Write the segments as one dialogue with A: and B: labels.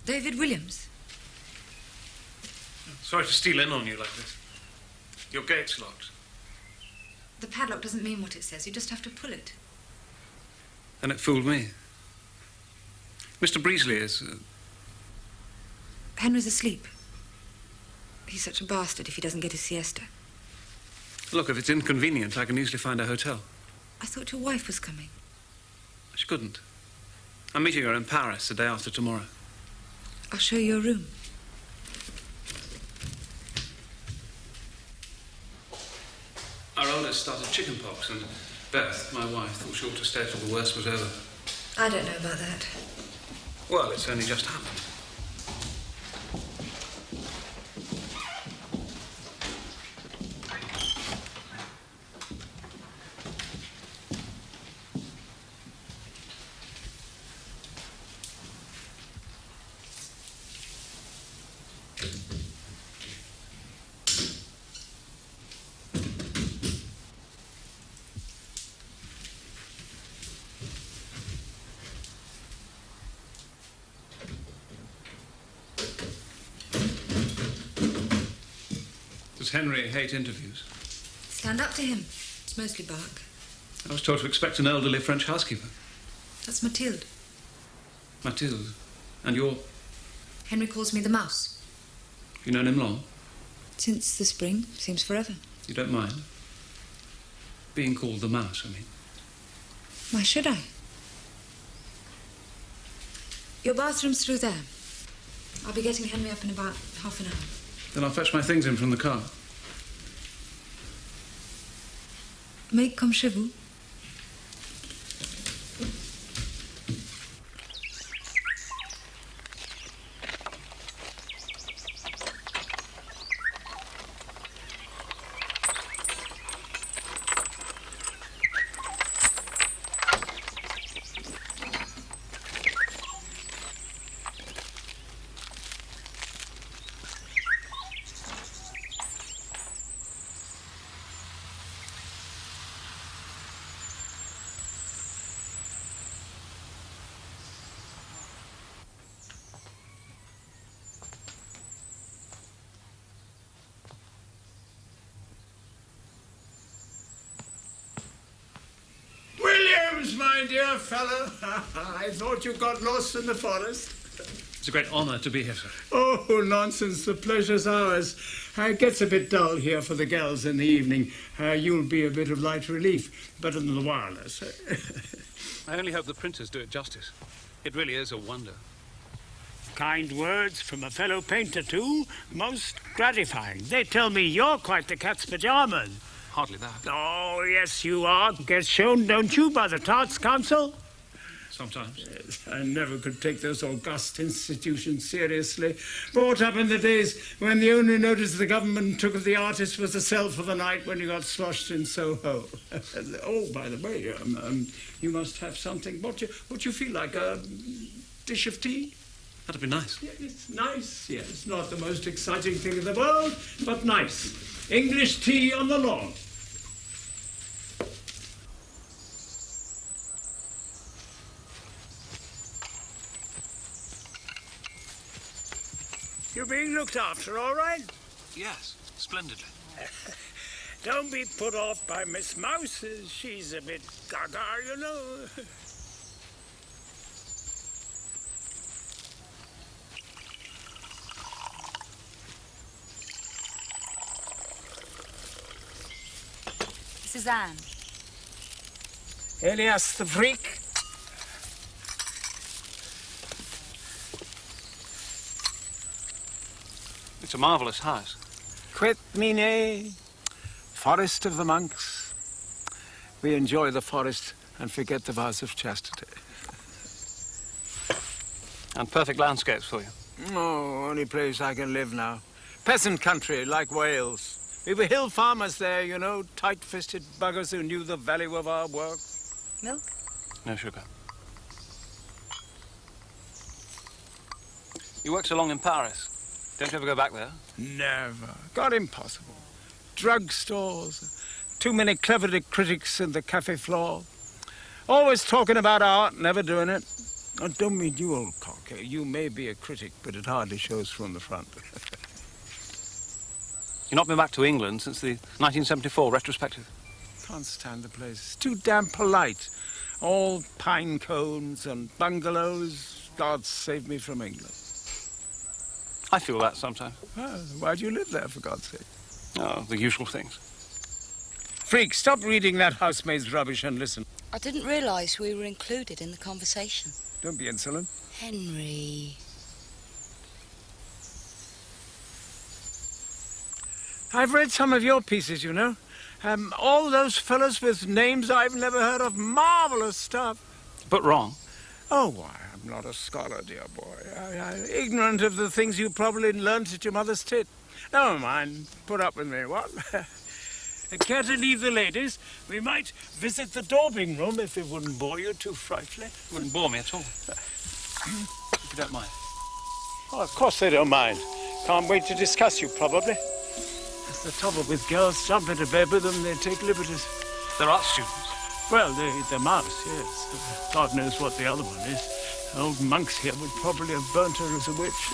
A: David Williams.
B: Sorry to steal in on you like this. Your gate's locked.
A: The padlock doesn't mean what it says. You just have to pull it.
B: Then it fooled me. Mr. Breasley is...
A: Henry's asleep. He's such a bastard if he doesn't get his siesta.
B: Look, if it's inconvenient, I can easily find a hotel.
A: I thought your wife was coming.
B: She couldn't. I'm meeting her in Paris the day after tomorrow.
A: I'll show you your room.
B: Our oldest started chickenpox, and Beth, my wife, thought she ought to stay till the worst was over.
A: I don't know about that.
B: Well, it's only just happened. Does Henry hate interviews?
A: Stand up to him. It's mostly bark.
B: I was told to expect an elderly French housekeeper.
A: That's Mathilde.
B: Mathilde. And you're...
A: Henry calls me the mouse.
B: You known him long?
A: Since the spring. Seems forever.
B: You don't mind? Being called the mouse, I mean.
A: Why should I? Your bathroom's through there. I'll be getting Henry up in about half an hour.
B: Then I'll fetch my things in from the car.
A: Mais comme chez vous.
C: My dear fellow, I thought you got lost in the forest.
B: It's a great honour to be here, sir.
C: Oh, nonsense. The pleasure's ours. It gets a bit dull here for the girls in the evening. You'll be a bit of light relief, better than the wireless.
B: I only hope the printers do it justice. It really is a wonder.
C: Kind words from a fellow painter, too. Most gratifying. They tell me you're quite the cat's pajamas.
B: Hardly that.
C: Oh, yes, you are. Gets shown, don't you, by the Tarts Council?
B: Sometimes.
C: Yes, I never could take those august institutions seriously. Brought up in the days when the only notice the government took of the artist was to sell for the night when you got sloshed in Soho. Oh, by the way, you must have something. What you feel like, a dish of tea?
B: That'd be nice.
C: Yeah, it's nice, yes. Not the most exciting thing in the world, but nice. English tea on the lawn. You're being looked after, all right?
B: Yes, splendidly.
C: Don't be put off by Miss Mouses. She's a bit gaga, you know.
D: This is Anne.
C: Elias the freak.
B: It's a marvellous house.
E: Quet mine, forest of the monks. We enjoy the forest and forget the vows of chastity.
B: And perfect landscapes for you.
E: Oh, only place I can live now. Peasant country, like Wales. We were hill farmers there, you know, tight-fisted buggers who knew the value of our work.
D: Milk?
B: No sugar. You worked so long in Paris. Don't you ever go back there?
E: Never. God, impossible. Drugstores, too many clever critics in the cafe floor. Always talking about art, never doing it. I don't mean you, old cock. You may be a critic, but it hardly shows from the front.
B: You've not been back to England since the 1974 retrospective?
E: Can't stand the place. It's too damn polite. All pine cones and bungalows. God save me from England.
B: I feel that sometimes.
E: Well, why do you live there, for God's sake?
B: Oh, the usual things.
E: Freak, stop reading that housemaid's rubbish and listen.
D: I didn't realise we were included in the conversation.
E: Don't be insolent.
D: Henry.
E: I've read some of your pieces, you know. All those fellas with names I've never heard of. Marvellous stuff.
B: But wrong.
E: Oh, why, I'm not a scholar, dear boy. I'm ignorant of the things you probably learnt at your mother's tit. Never mind. Put up with me, what? Care to leave the ladies? We might visit the daubing room if it wouldn't bore you too frightfully.
B: Wouldn't bore me at all. If you don't mind.
E: Oh, of course they don't mind. Can't wait to discuss you, probably. That's the trouble with girls. Jump into bed with them, they take liberties.
B: They're art students.
E: Well, the mouse, yes. God knows what the other one is. Old monks here would probably have burnt her as a witch.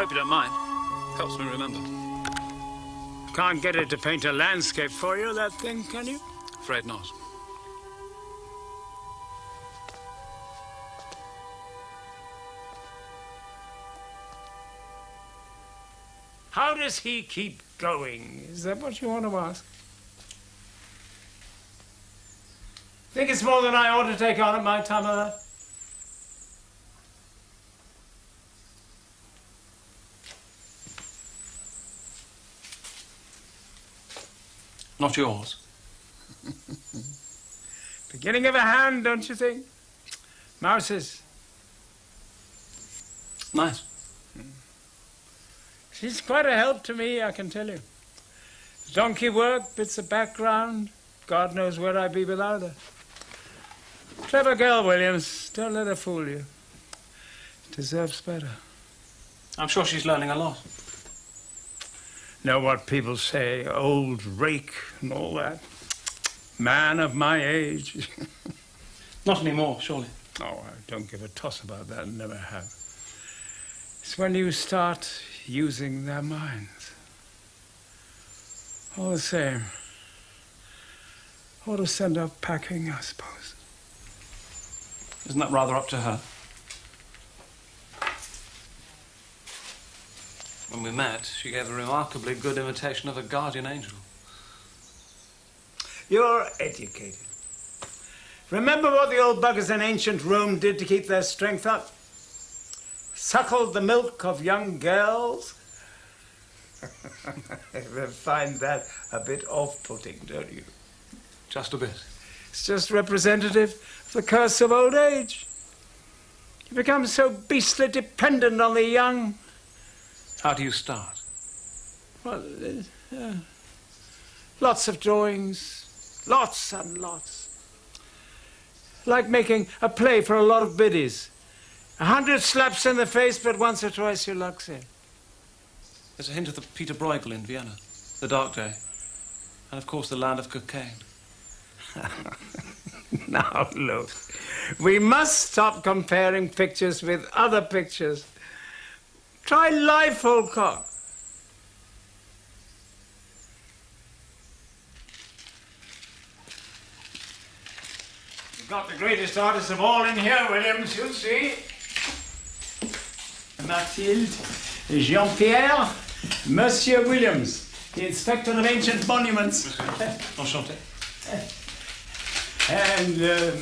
B: Hope you don't mind. Helps me remember.
C: Can't get it to paint a landscape for you, that thing, can you?
B: Afraid not.
C: How does he keep going? Is that what you want to ask? Think it's more than I ought to take on at my time of life?
B: Not yours.
C: Beginning of a hand, don't you think? Mouses.
B: Nice.
C: She's quite a help to me, I can tell you. Donkey work, bits of background. God knows where I'd be without her. Clever girl, Williams. Don't let her fool you. Deserves better.
B: I'm sure she's learning a lot.
C: Know what people say, old rake and all that. Man of my age.
B: Not anymore, surely.
C: Oh, I don't give a toss about that, and never have. It's when you start using their minds. All the same, ought to send her packing, I suppose.
B: Isn't that rather up to her? When we met, she gave a remarkably good imitation of a guardian angel.
C: You're educated. Remember what the old buggers in ancient Rome did to keep their strength up? Suckled the milk of young girls? You find that a bit off-putting, don't you?
B: Just a bit.
C: It's just representative of the curse of old age. You become so beastly dependent on the young.
B: How do you start?
C: Well, lots of drawings, lots and lots. Like making a play for a lot of biddies. 100 slaps in the face, but once or twice your luck's in.
B: There's a hint of the Peter Bruegel in Vienna, The Dark Day, and of course the Land of Cocaine.
C: Now, look, we must stop comparing pictures with other pictures. Try life, Willcox. You've got the greatest artist of all in here, Williams, you'll see. Mathilde, Jean-Pierre, Monsieur Williams, the Inspector of Ancient Monuments.
B: Enchanté.
C: And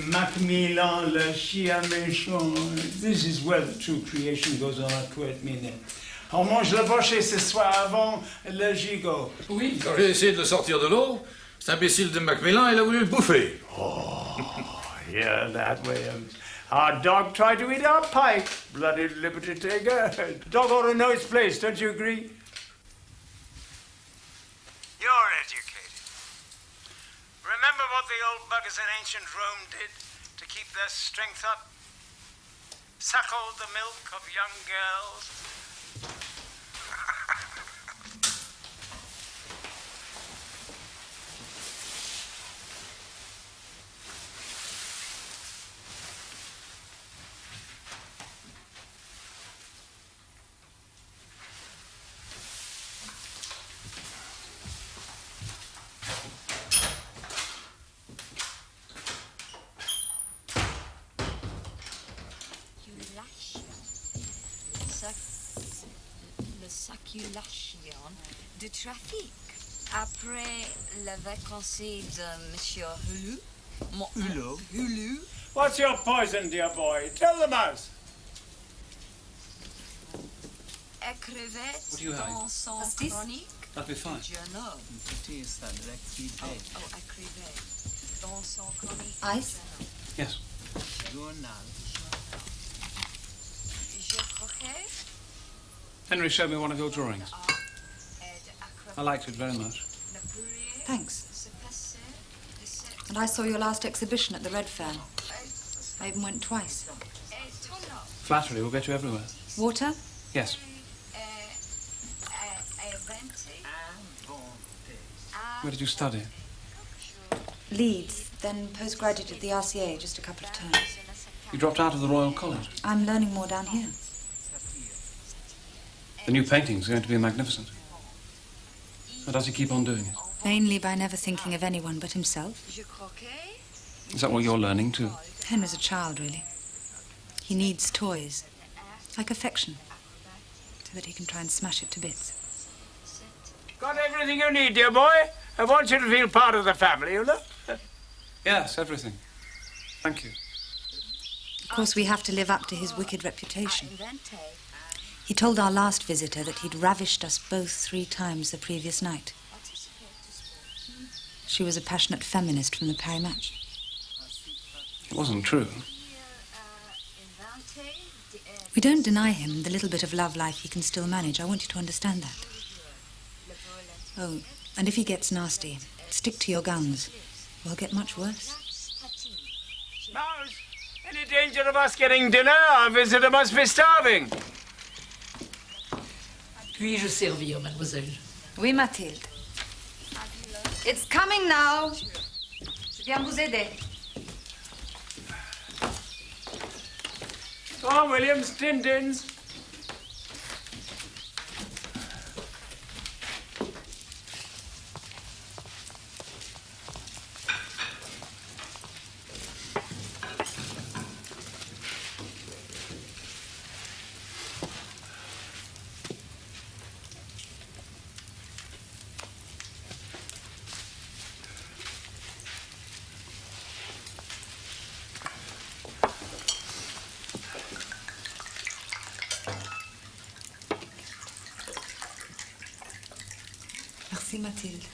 C: Macmillan, le chien méchant. This is where the true creation goes on, à être miné. On mange le bochet ce soir avant le gigot.
F: Oui, quand j'ai essayé de le sortir de l'eau, cet imbécile de Macmillan, il a voulu le bouffer.
C: Oh, yeah, that Williams. Our dog tried to eat our pike. Bloody liberty taker. The dog ought to know its place, don't you agree? You're educated. Remember what the old buggers in ancient Rome did to keep their strength up? Suckled the milk of young girls.
D: Le circulation de trafic. Après la vacances de Monsieur Hulu. Hulu.
C: What's your poison, dear boy? Tell the mouse.
D: Écrivait
B: What do you have?
D: dans son
A: Pastis?
D: chronique.
B: That'd be fine.
D: Journal. Écrivait dans son chronique.
A: Ice?
B: Yes.
D: Je croquais.
B: Henry showed me one of your drawings. I liked it very much.
A: Thanks. And I saw your last exhibition at the Red Fair. I even went twice.
B: Flattery will get you everywhere.
A: Water?
B: Yes. Where did you study?
A: Leeds, then postgraduate at the RCA, just a couple of terms.
B: You dropped out of the Royal College.
A: I'm learning more down here.
B: The new painting's going to be magnificent. How does he keep on doing it?
A: Mainly by never thinking of anyone but himself.
B: Is that what you're learning too?
A: Henry's a child, really. He needs toys, like affection, so that he can try and smash it to bits.
E: Got everything you need, dear boy? I want you to feel part of the family, you know?
B: Yes, everything. Thank you.
A: Of course, we have to live up to his wicked reputation. He told our last visitor that he'd ravished us both 3 times the previous night. She was a passionate feminist from the Paris match.
B: It wasn't true.
A: We don't deny him the little bit of love life he can still manage. I want you to understand that. Oh, and if he gets nasty, stick to your guns. We'll get much worse.
E: Mouse, any danger of us getting dinner? Our visitor must be starving.
G: Puis-je servir, mademoiselle?
A: Oui, Mathilde. It's coming now. Je viens vous aider.
E: Go on, Williams, tin-tins.
A: Merci, Mathilde.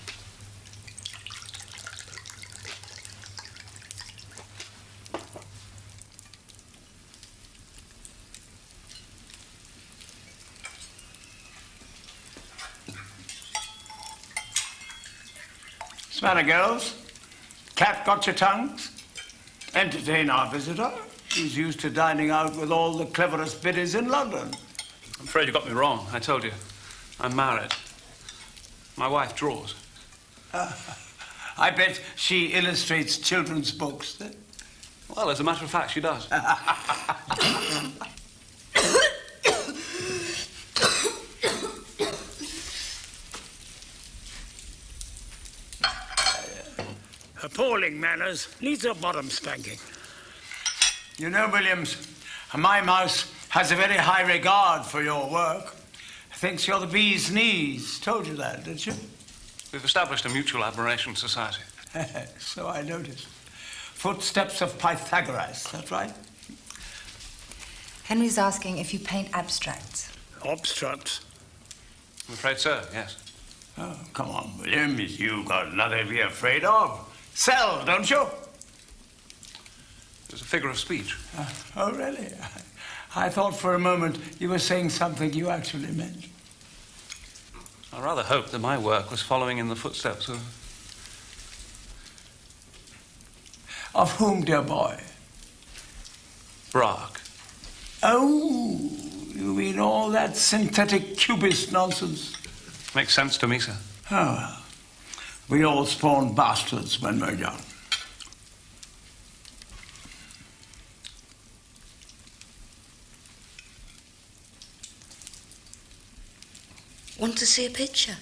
E: What's the matter, girls? Cat got your tongues? Entertain our visitor. He's used to dining out with all the cleverest biddies in London.
B: I'm afraid you got me wrong. I told you. I'm married. My wife draws.
E: I bet she illustrates children's books, then.
B: Well, as a matter of fact, she does.
C: Appalling manners. Needs a bottom spanking.
E: You know, Williams, my mouse has a very high regard for your work. Thinks you're the bee's knees. Told you that, didn't you?
B: We've established a mutual admiration society.
E: So I noticed. Footsteps of Pythagoras, that's right?
A: Henry's asking if you paint abstracts.
C: Obstructs.
B: I'm afraid so, yes.
E: Oh, come on, Williams. You've got nothing to be afraid of. Sell, don't you?
B: It's a figure of speech.
E: Oh, really? I thought for a moment you were saying something you actually meant.
B: I rather hoped that my work was following in the footsteps of...
E: Of whom, dear boy?
B: Braque.
E: Oh, you mean all that synthetic cubist nonsense?
B: Makes sense to me, sir.
E: Oh, well. We all spawn bastards when we're young.
G: Want to see a picture?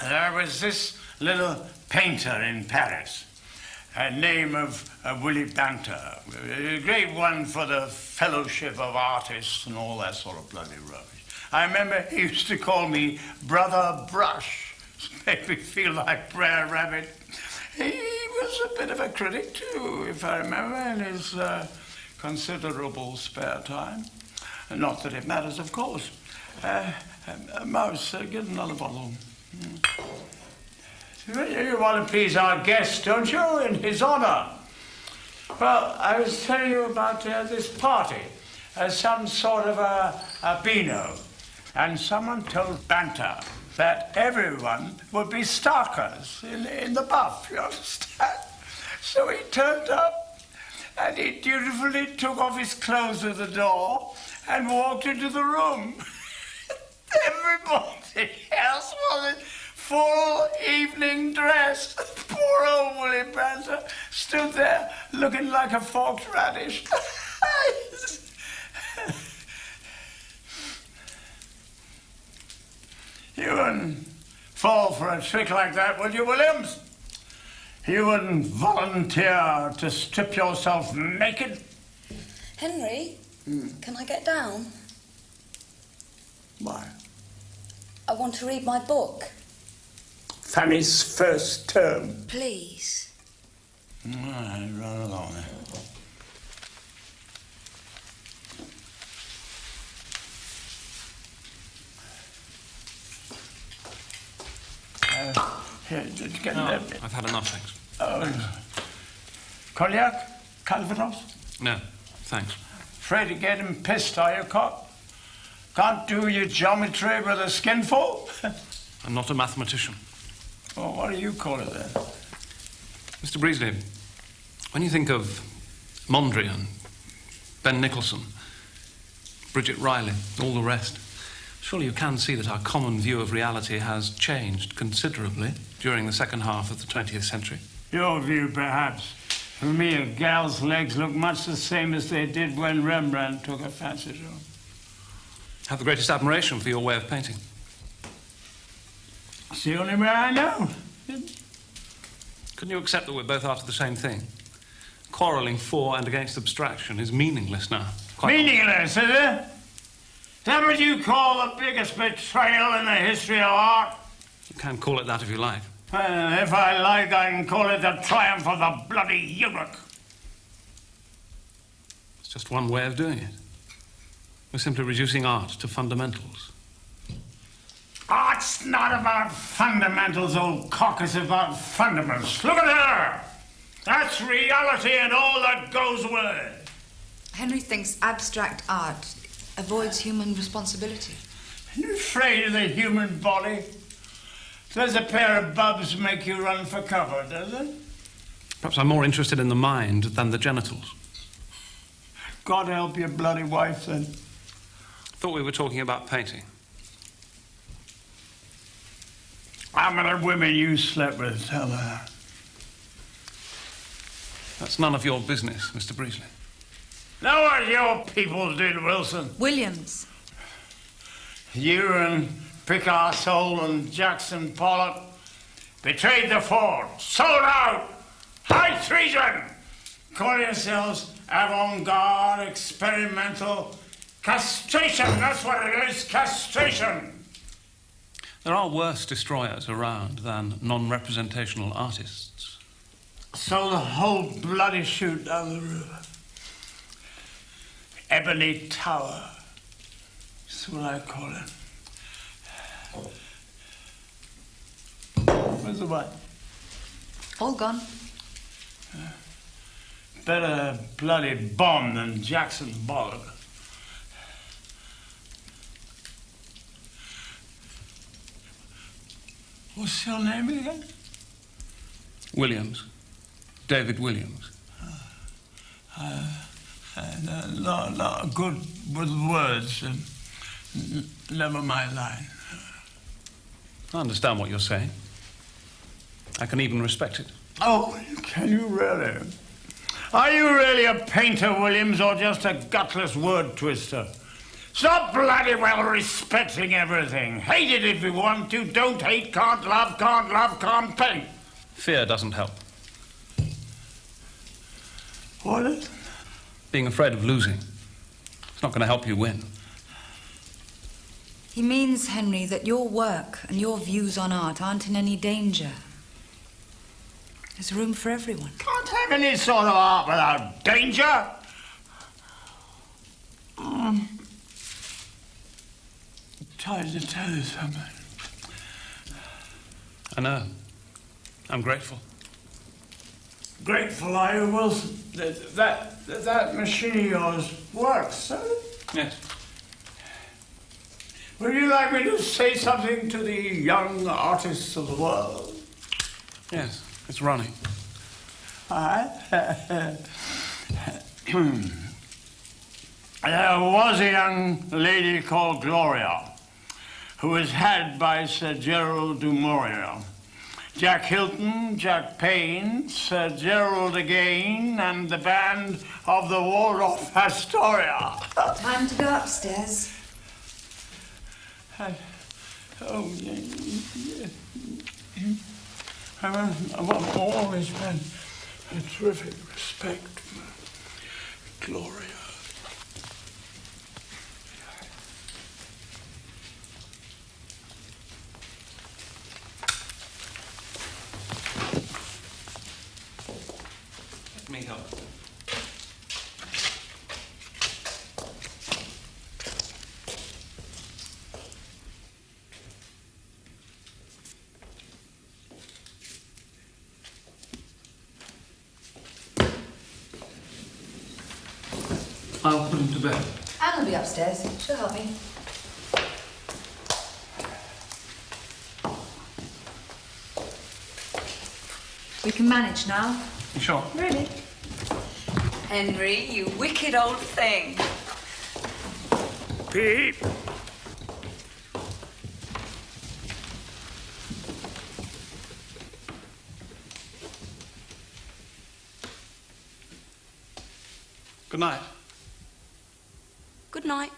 E: There was this little painter in Paris, a name of Willy Banter, a great one for the Fellowship of Artists and all that sort of bloody rubbish. I remember he used to call me Brother Brush. Made me feel like Brer Rabbit. He was a bit of a critic, too, if I remember, in his considerable spare time. Not that it matters, of course. Mouse, get another bottle. You want to please our guest, don't you, in his honor? Well, I was telling you about this party, some sort of a Beano. And someone told Banter that everyone would be starkers in the buff, you understand? So he turned up and he dutifully took off his clothes at the door and walked into the room. Everybody else was in full evening dress. Poor old Willie Brancer stood there looking like a forked radish. You wouldn't fall for a trick like that, would you, Williams? You wouldn't volunteer to strip yourself naked?
G: Henry, can I get down?
E: Why?
G: I want to read my book.
E: Fanny's first term.
G: Please.
E: All right, run along then. Here, did you get that?
B: I've had enough, thanks.
E: Cognac? Calvados?
B: No, thanks.
E: Afraid of getting pissed, are you, Cock? Can't do your geometry with a skinful?
B: I'm not a mathematician.
E: Well, what do you call it then?
B: Mr. Breasley, when you think of Mondrian, Ben Nicholson, Bridget Riley, all the rest, surely you can see that our common view of reality has changed considerably during the second half of the 20th century.
E: Your view, perhaps. For me, a gal's legs look much the same as they did when Rembrandt took a fancy to them.
B: I have the greatest admiration for your way of painting.
E: It's the only way I know.
B: Couldn't you accept that we're both after the same thing? Quarrelling for and against abstraction is meaningless now.
E: Meaningless, is it? Is that what you call the biggest betrayal in the history of art?
B: You can call it that if you like.
E: Well, if I like, I can call it the triumph of the bloody eunuch.
B: It's just one way of doing it. We're simply reducing art to fundamentals.
E: Art's not about fundamentals, old cock. It's about fundamentals. Look at her! That's reality and all that goes with it.
A: Henry thinks abstract art avoids human responsibility.
E: Are you afraid of the human body? Does a pair of bubs make you run for cover, does it?
B: Perhaps I'm more interested in the mind than the genitals.
E: God help your bloody wife, then.
B: Thought we were talking about painting.
E: How many women you slept with, tell her.
B: That's none of your business, Mr. Breasley.
E: Know what your people did, Wilson?
A: Williams.
E: You and Picasso and Jackson Pollock betrayed the fort, sold out, high treason. Call yourselves avant-garde, experimental, castration. That's what it is, castration.
B: There are worse destroyers around than non-representational artists.
E: So the whole bloody shoot down the river. Ebony Tower. That's what I call it. Where's the wine?
A: All gone.
E: Better bloody bomb than Jackson Pollock. What's your name again?
B: Williams. David Williams.
E: Not good with words. Never my line.
B: I understand what you're saying. I can even respect it.
E: Oh, can you really? Are you really a painter, Williams, or just a gutless word twister? Stop bloody well respecting everything. Hate it if you want to. Don't hate, can't love, can't paint.
B: Fear doesn't help.
E: What is?
B: Being afraid of losing. It's not going to help you win.
A: He means, Henry, that your work and your views on art aren't in any danger. There's room for everyone.
E: Can't have any sort of art without danger. Tried to tell you something.
B: I know. I'm grateful.
E: Grateful, are you, Wilson? That machine of yours works, doesn't it?
B: Yes.
E: Would you like me to say something to the young artists of the world?
B: Yes, it's running.
E: All right. There was a young lady called Gloria, who was had by Sir Gerald du Maurier. Jack Hilton, Jack Payne, Sir Gerald again, and the band of the Waldorf Astoria.
A: Time to go upstairs.
E: I've always had a terrific respect for Gloria.
B: Let me help. I'll put him to bed.
A: Anne will be upstairs. She'll help me. We can manage now.
B: You sure?
A: Really?
D: Henry, you wicked old thing.
E: Pete!
B: Good night.
G: Good night.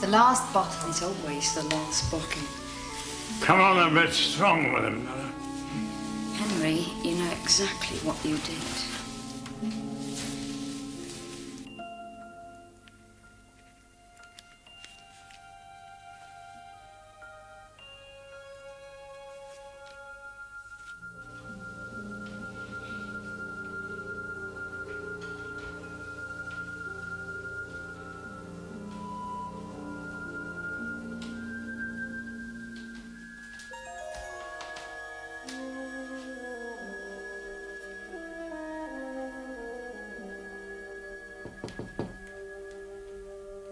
A: The last bottle.
G: It's always the last bottle.
E: Come on a bit strong with him, Mother.
G: Henry, you know exactly what you did.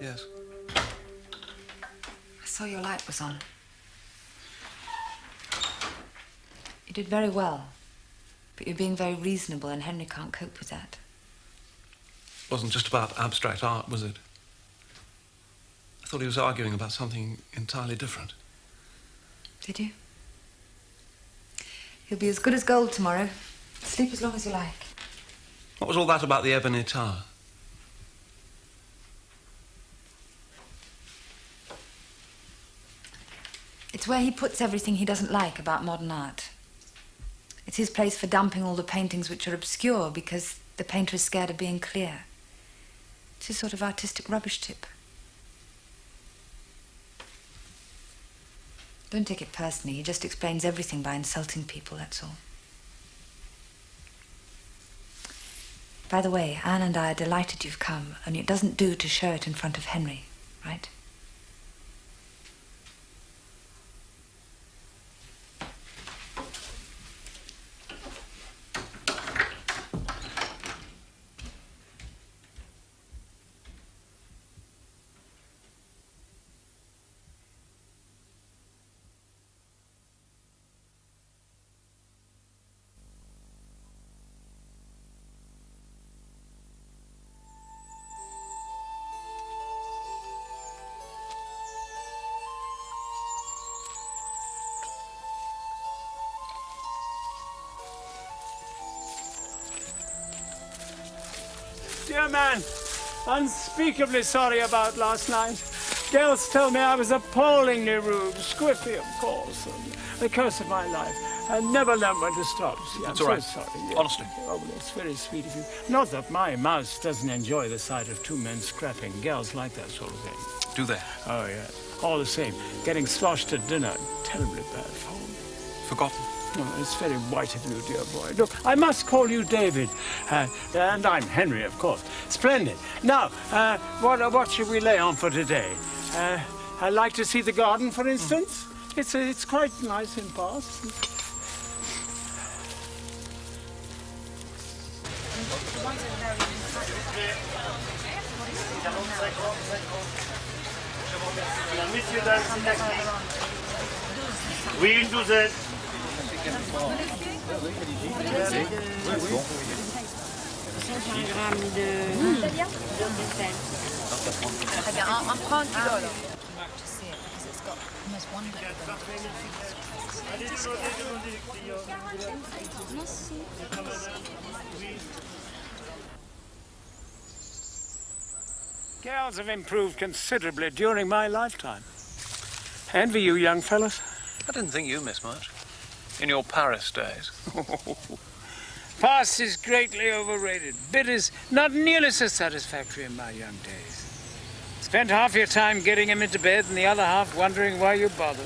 B: Yes.
A: I saw your light was on. You did very well, but you're being very reasonable, and Henry can't cope with that.
B: It wasn't just about abstract art, was it? I thought he was arguing about something entirely different.
A: Did you? You'll be as good as gold tomorrow. Sleep as long as you like.
B: What was all that about the Ebony Tower?
A: It's where he puts everything he doesn't like about modern art. It's his place for dumping all the paintings which are obscure because the painter is scared of being clear. It's his sort of artistic rubbish tip. Don't take it personally. He just explains everything by insulting people, that's all. By the way, Anne and I are delighted you've come, and it doesn't do to show it in front of Henry, right?
C: Dear man, unspeakably sorry about last night.
E: Girls told me I was appallingly rude, squiffy, of course, and the curse of my life. I never learned when to stop. See,
B: That's
E: I'm
B: all right.
E: so sorry. Yes.
B: Honestly.
E: Oh, that's very sweet of you. Not that my mouse doesn't enjoy the sight of two men scrapping. Girls like that sort of thing.
B: Do they?
E: Oh, yeah. All the same, getting sloshed at dinner, terribly bad form.
B: Forgotten?
E: Oh, it's very white of you, dear boy. Look, I must call you David. And I'm Henry, of course. Splendid. Now, what should we lay on for today? I'd like to see the garden, for instance. It's quite nice in parts.
H: Oui, une douzaine.
A: Très bien, on prend un kilo alors. To see it because it's got the most wonderful.
E: Girls have improved considerably during my lifetime. Envy you, young fellas.
B: I didn't think you missed much. In your Paris days.
E: Past is greatly overrated. Bitters not nearly so satisfactory in my young days. Spent half your time getting him into bed and the other half wondering why you bothered.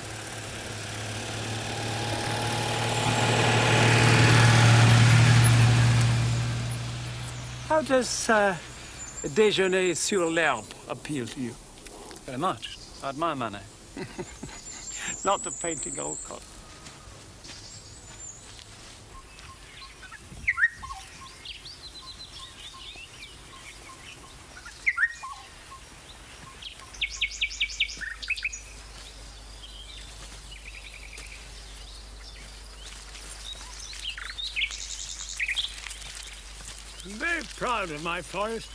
E: How does déjeuner sur l'herbe appeal to you?
B: Very much. I admire Manet.
E: Not the painting old cotton. I'm very proud of my forest.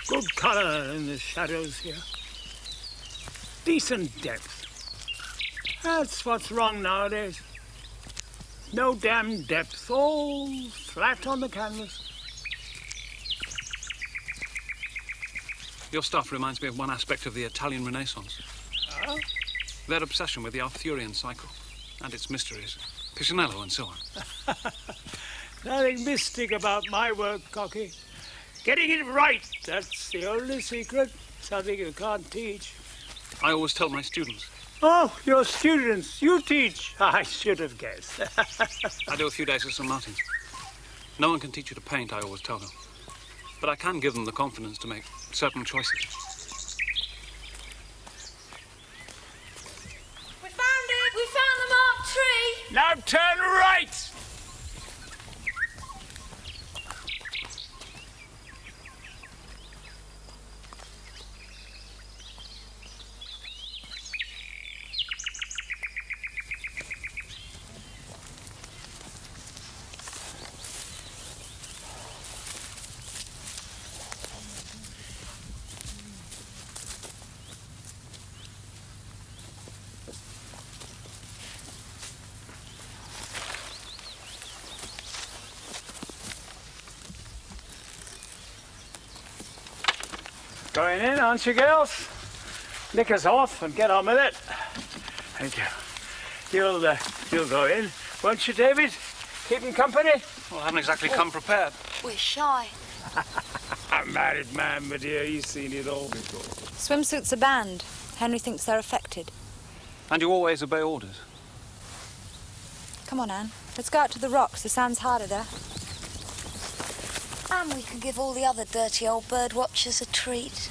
E: Good color in the shadows here. Decent depth. That's what's wrong nowadays. No damn depth, all flat on the canvas.
B: Your stuff reminds me of one aspect of the Italian Renaissance.
E: Huh?
B: Their obsession with the Arthurian cycle and its mysteries. Pisanello and so on.
E: Nothing mystic about my work, Cocky. Getting it right, that's the only secret. Something you can't teach.
B: I always tell my students.
E: Oh, your students, you teach. I should have guessed.
B: I do a few days at St. Martin's. No one can teach you to paint, I always tell them. But I can give them the confidence to make certain choices.
D: We found it! We found the marked tree!
E: Now turn right! Going in, aren't you, girls? Knickers off and get on with it. Thank you. You'll go in, won't you, David? Keeping company?
B: Well, I haven't exactly come prepared.
D: We're shy.
E: I'm a married man, my dear. He's seen it all before.
A: Swimsuits are banned. Henry thinks they're affected.
B: And you always obey orders.
A: Come on, Anne. Let's go out to the rocks. The sand's harder there.
D: And we can give all the other dirty old bird watchers a treat.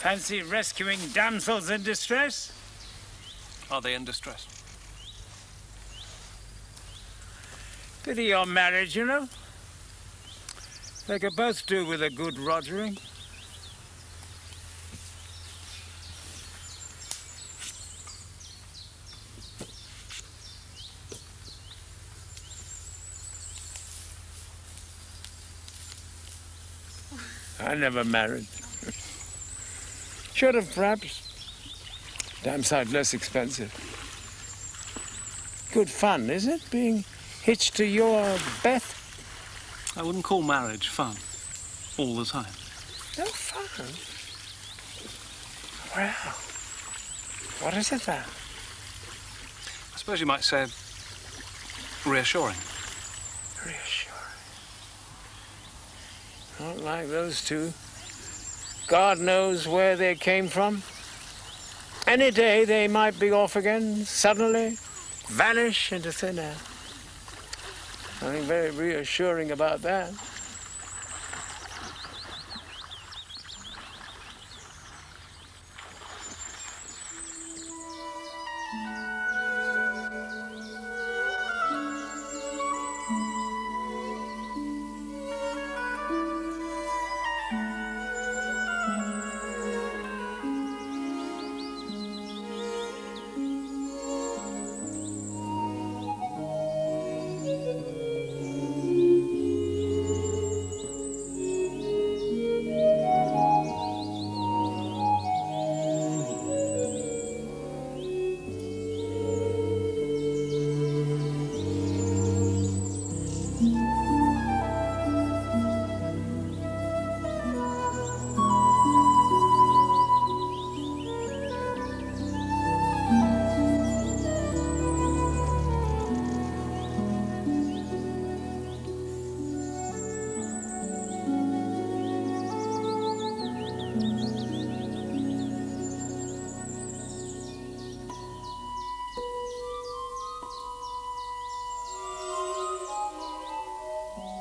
E: Fancy rescuing damsels in distress?
B: Are they in distress?
E: Pity your marriage, you know. They could both do with a good rogering. I never married. Should have, perhaps. Damn sight less expensive. good fun, is it? Being hitched to your Beth?
B: I wouldn't call marriage fun all the time.
E: No fun? Well, what is it then?
B: I suppose you might say reassuring.
E: Reassuring. Not like those two. God knows where they came from. Any day they might be off again, suddenly vanish into thin air. Nothing very reassuring about that.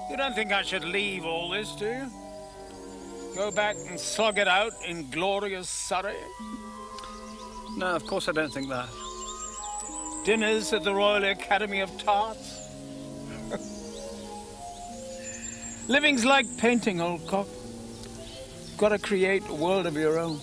E: You don't think I should leave all this, do you? Go back and slug it out in glorious Surrey?
B: No, of course I don't think that.
E: Dinners at the Royal Academy of Tarts? Living's like painting, old cock. Gotta create a world of your own.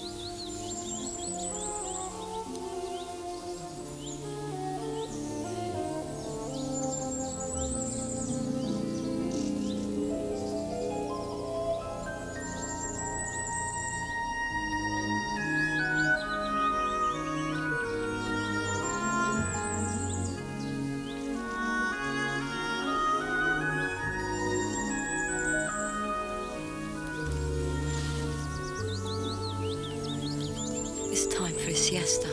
G: It's time for a siesta.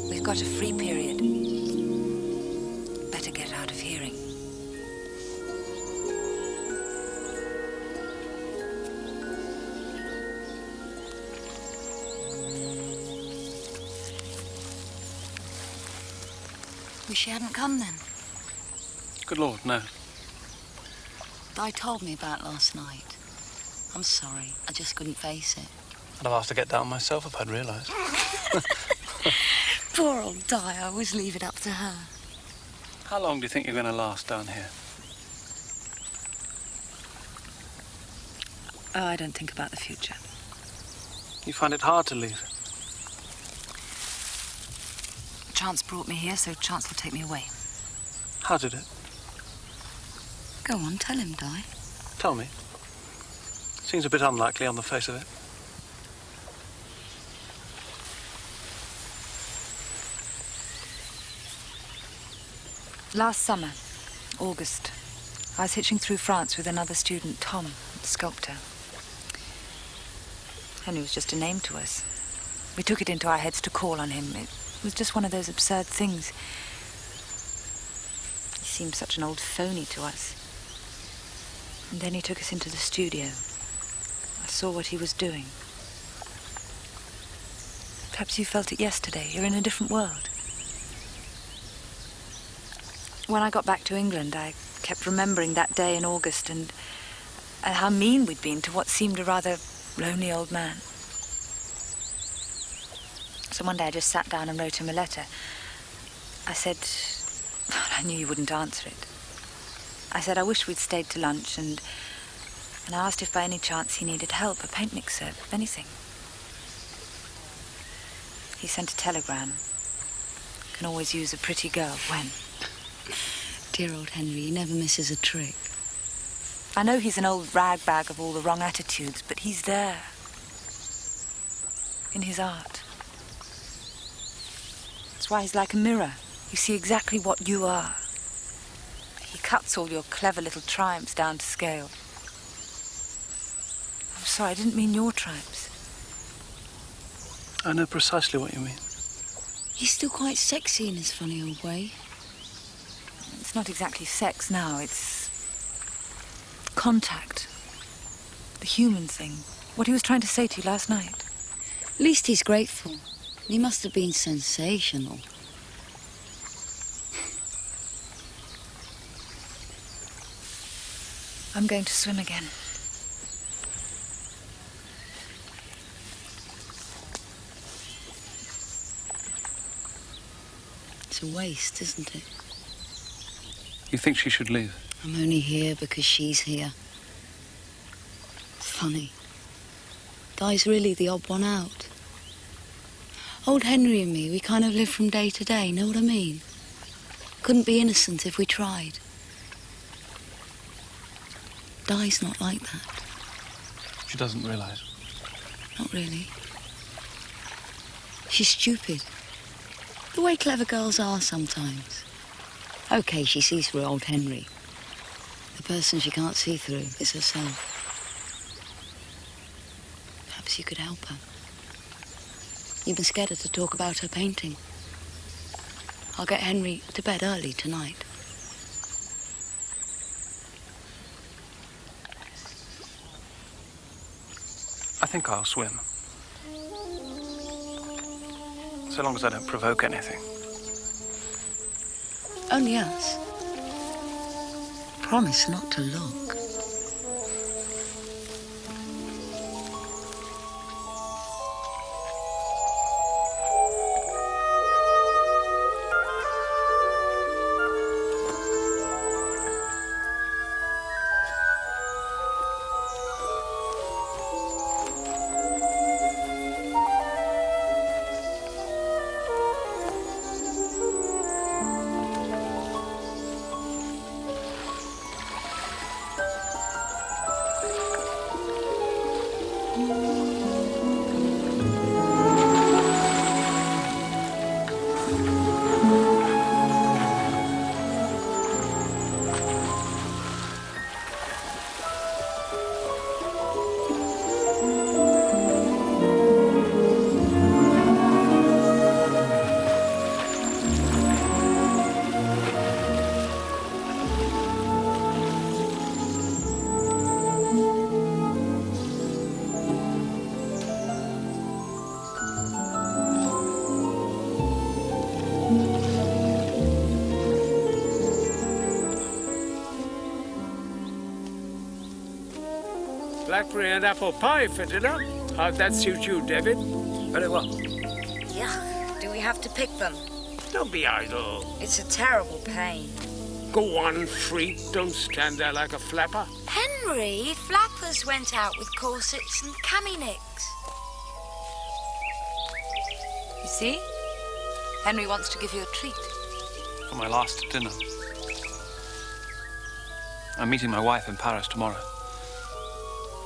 A: We've got a free period. Better get out of hearing.
G: Wish she hadn't come then.
B: Good Lord, no.
G: Di told me about last night. I'm sorry, I just couldn't face it.
B: I'd have asked to get down myself if I'd realised.
G: Poor old Di, I always leave it up to her.
B: How long do you think you're going to last down here?
A: Oh, I don't think about the future.
B: You find it hard to leave?
A: Chance brought me here, so Chance will take me away.
B: How did it?
G: Go on, tell him, Di.
B: Tell me. Seems a bit unlikely on the face of it.
A: Last summer, August, I was hitching through France with another student, Tom, the sculptor. Henry was just a name to us. We took it into our heads to call on him. It was just one of those absurd things. He seemed such an old phony to us. And then he took us into the studio. I saw what he was doing. Perhaps you felt it yesterday. You're in a different world. When I got back to England, I kept remembering that day in August and how mean we'd been to what seemed a rather lonely old man. So one day I just sat down and wrote him a letter. I said, I knew you wouldn't answer it. I said I wish we'd stayed to lunch and I asked if by any chance he needed help, a paint mixer, anything. He sent a telegram. Can always use a pretty girl. When?
G: Dear old Henry, he never misses a trick.
A: I know he's an old ragbag of all the wrong attitudes, but he's there. In his art. That's why he's like a mirror. You see exactly what you are. He cuts all your clever little triumphs down to scale. I'm sorry, I didn't mean your triumphs.
B: I know precisely what you mean.
G: He's still quite sexy in his funny old way.
A: It's not exactly sex now, it's contact. The human thing. What he was trying to say to you last night.
G: At least he's grateful. He must have been sensational.
A: I'm going to swim again.
G: It's a waste, isn't it?
B: You think she should leave?
G: I'm only here because she's here. It's funny. Guy's really the odd one out. Old Henry and me, we kind of live from day to day, know what I mean? Couldn't be innocent if we tried. Di's not like that.
B: She doesn't realise.
G: Not really. She's stupid. The way clever girls are sometimes. Okay, she sees through old Henry. The person she can't see through is herself. Perhaps you could help her. You've been scared her to talk about her painting. I'll get Henry to bed early tonight.
B: I think I'll swim. So long as I don't provoke anything.
G: Only us. Promise not to look.
E: Blackberry and apple pie for dinner. How'd that suit you, David?
B: Very well.
D: Yeah. Do we have to pick them?
E: Don't be idle.
D: It's a terrible pain.
E: Go on, freak. Don't stand there like a flapper.
D: Henry, flappers went out with corsets and cami nicks.
A: You see? Henry wants to give you a treat.
B: For my last dinner. I'm meeting my wife in Paris tomorrow.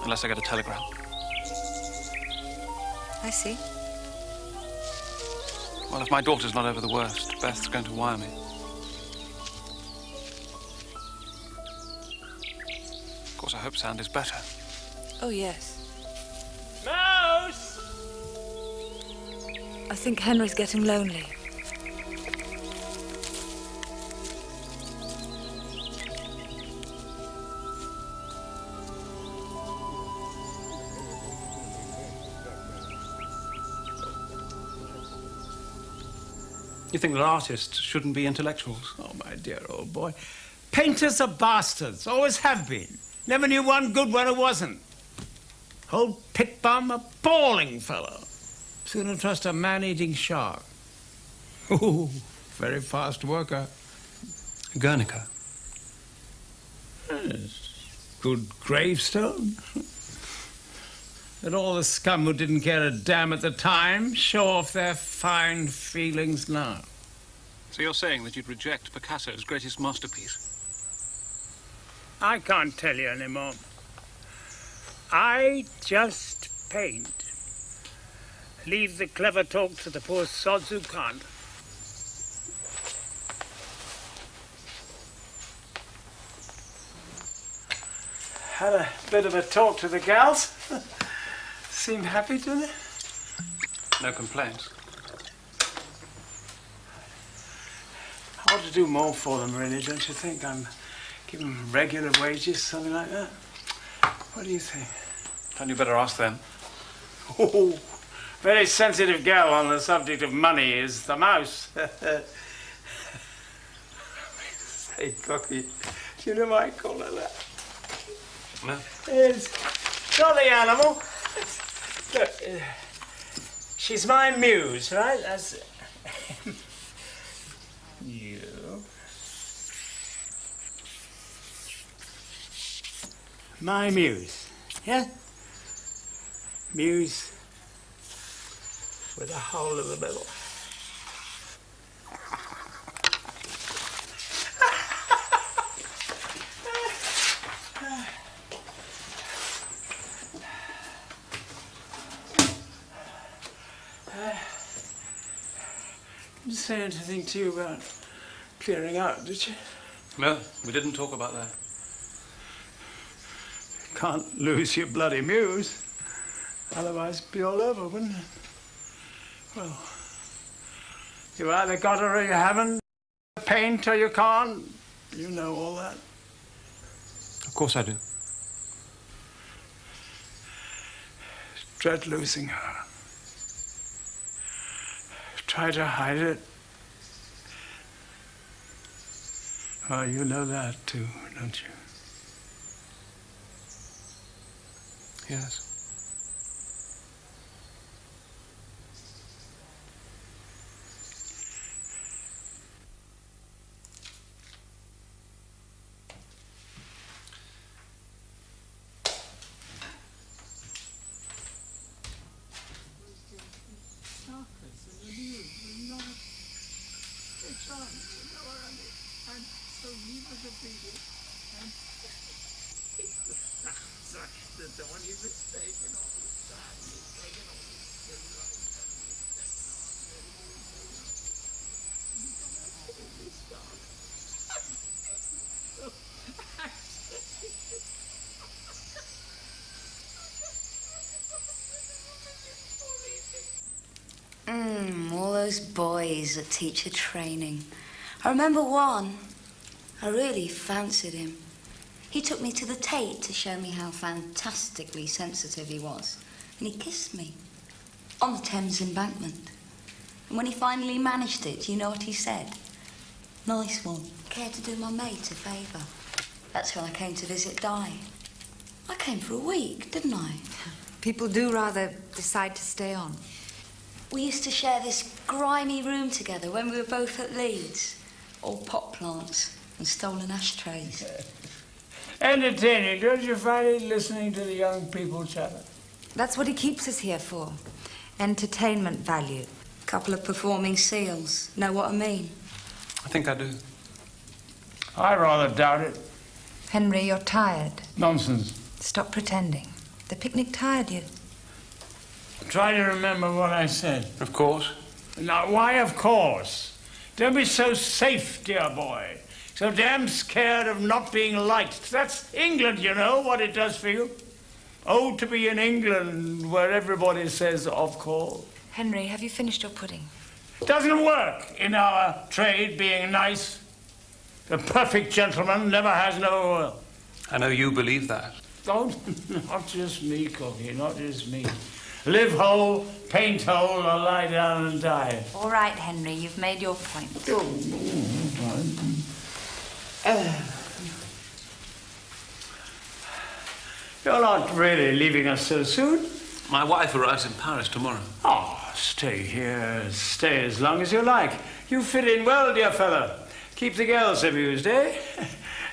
B: Unless I get a telegram.
A: I see.
B: Well, if my daughter's not over the worst, Beth's going to wire me. Of course, I hope Sandy's better.
A: Oh, yes.
E: Mouse!
A: I think Henry's getting lonely.
B: You think that artists shouldn't be intellectuals?
E: Oh, my dear old boy. Painters are bastards. Always have been. Never knew one good one who wasn't. Old Pitbum, appalling fellow. Sooner trust a man-eating shark. Ooh, very fast worker.
B: Guernica.
E: Yes. Good gravestone. That all the scum who didn't care a damn at the time show off their fine feelings now.
B: So you're saying that you'd reject Picasso's greatest masterpiece?
E: I can't tell you anymore. I just paint. Leave the clever talk to the poor sods who can't. Had a bit of a talk to the gals. Seemed happy, didn't they?
B: No complaints.
E: I ought to do more for them, really, don't you think? I'm giving them regular wages, something like that. What do you think?
B: Hadn't you better ask them?
E: Oh, very sensitive gal on the subject of money is the mouse. Say, Cocky, do you know why I call her that?
B: No.
E: It's not the animal. Look, she's my muse, right? That's you. My muse, yeah? Muse with a hole in the middle. Didn't say anything to you about clearing out, did you?
B: No, we didn't talk about that.
E: Can't lose your bloody muse. Otherwise it'd be all over, wouldn't it? Well, you either got her or you haven't. Paint or you can't. You know all that.
B: Of course I do.
E: Dread losing her. Try to hide it. Well, you know that too, don't you?
B: Yes.
G: All those boys at teacher training. I remember one. I really fancied him. He took me to the Tate to show me how fantastically sensitive he was. And he kissed me on the Thames embankment. And when he finally managed it, do you know what he said? Nice one. Care to do my mate a favour? That's when I came to visit Di. I came for a week, didn't I?
A: People do rather decide to stay on.
G: We used to share this grimy room together when we were both at Leeds. All pot plants and stolen ashtrays.
E: Entertaining, don't you find it, listening to the young people chatter?
A: That's what he keeps us here for. Entertainment value.
G: Couple of performing seals. Know what I mean?
B: I think I do.
E: I rather doubt it.
A: Henry, you're tired.
E: Nonsense.
A: Stop pretending. The picnic tired you.
E: Try to remember what I said.
B: Of course.
E: Now, why of course? Don't be so safe, dear boy. So damn scared of not being liked. That's England, you know, what it does for you. Oh, to be in England where everybody says, of course.
A: Henry, have you finished your pudding?
E: Doesn't work in our trade, being nice. The perfect gentleman never has no oil.
B: I know you believe that.
E: Oh, not just me, Cookie, not just me. Live whole, paint whole, or lie down and die.
A: All right, Henry, you've made your point.
E: You're not really leaving us so soon?
B: My wife arrives in Paris tomorrow.
E: Oh, stay here. Stay as long as you like. You fit in well, dear fellow. Keep the girls amused, eh?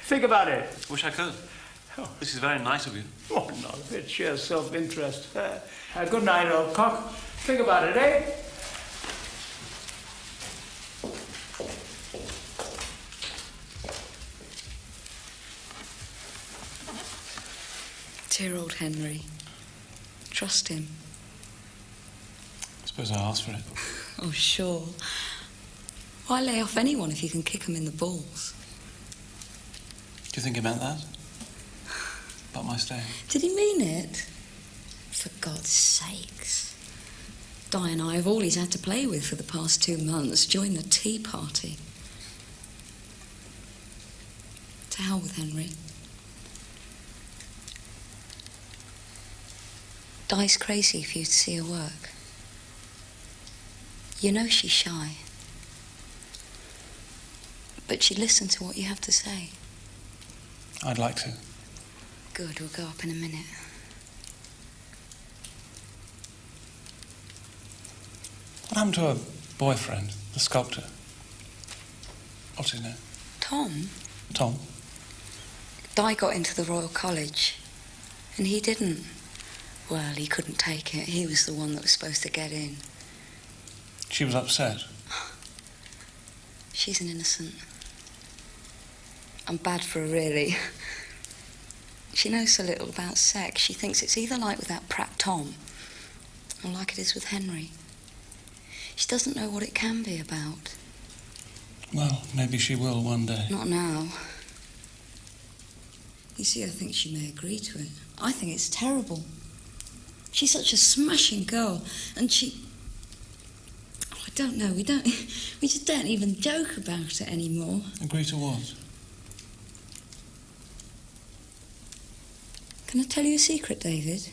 E: Think about it.
B: Wish I could. Oh, this is very nice of you.
E: Oh, not a bit. Sheer self-interest. Good night, old cock. Think about it, eh?
G: Dear old Henry. Trust him.
B: I suppose I asked for it.
G: Oh, sure. Why lay off anyone if you can kick them in the balls?
B: Do you think he meant that? About my staying?
G: Did he mean it? For God's sakes. Di and I have all he's had to play with for the past 2 months. Join the tea party. To hell with Henry. Di's crazy for you to see her work. You know she's shy. But she'd listen to what you have to say.
B: I'd like to.
G: Good, we'll go up in a minute.
B: What happened to her boyfriend, the sculptor? What's his name?
G: Tom?
B: Tom?
G: Di got into the Royal College, and he didn't. Well, he couldn't take it. He was the one that was supposed to get in.
B: She was upset.
G: She's an innocent. I'm bad for her, really. She knows so little about sex. She thinks it's either like with that prat Tom, or like it is with Henry. She doesn't know what it can be about.
B: Well, maybe she will one day.
G: Not now. You see, I think she may agree to it. I think it's terrible. She's such a smashing girl, and she... Oh, I don't know, we just don't even joke about it anymore.
B: Agree to what?
G: Can I tell you a secret, David?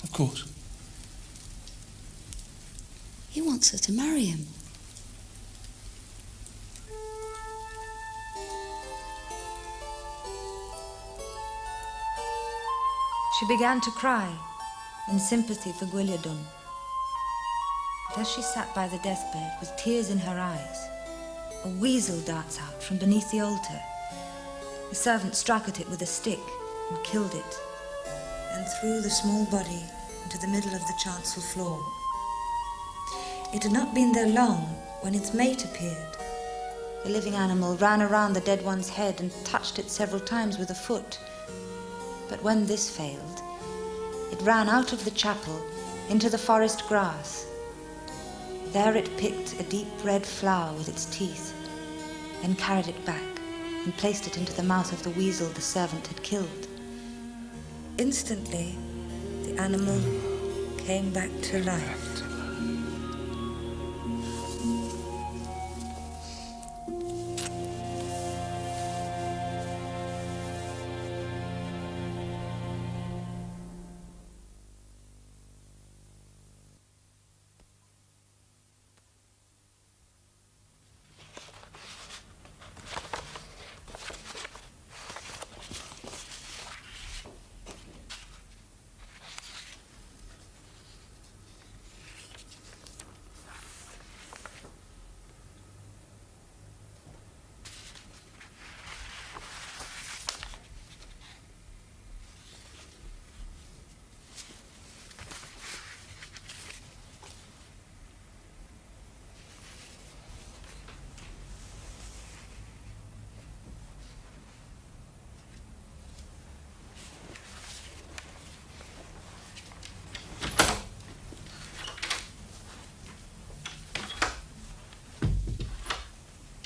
B: Of course.
G: He wants her to marry him.
A: She began to cry in sympathy for Guilliadun. But as she sat by the deathbed with tears in her eyes, a weasel darts out from beneath the altar. The servant struck at it with a stick and killed it, and threw the small body into the middle of the chancel floor. It had not been there long when its mate appeared. The living animal ran around the dead one's head and touched it several times with a foot. But when this failed, it ran out of the chapel into the forest grass. There it picked a deep red flower with its teeth, then carried it back and placed it into the mouth of the weasel the servant had killed. Instantly, the animal came back to life.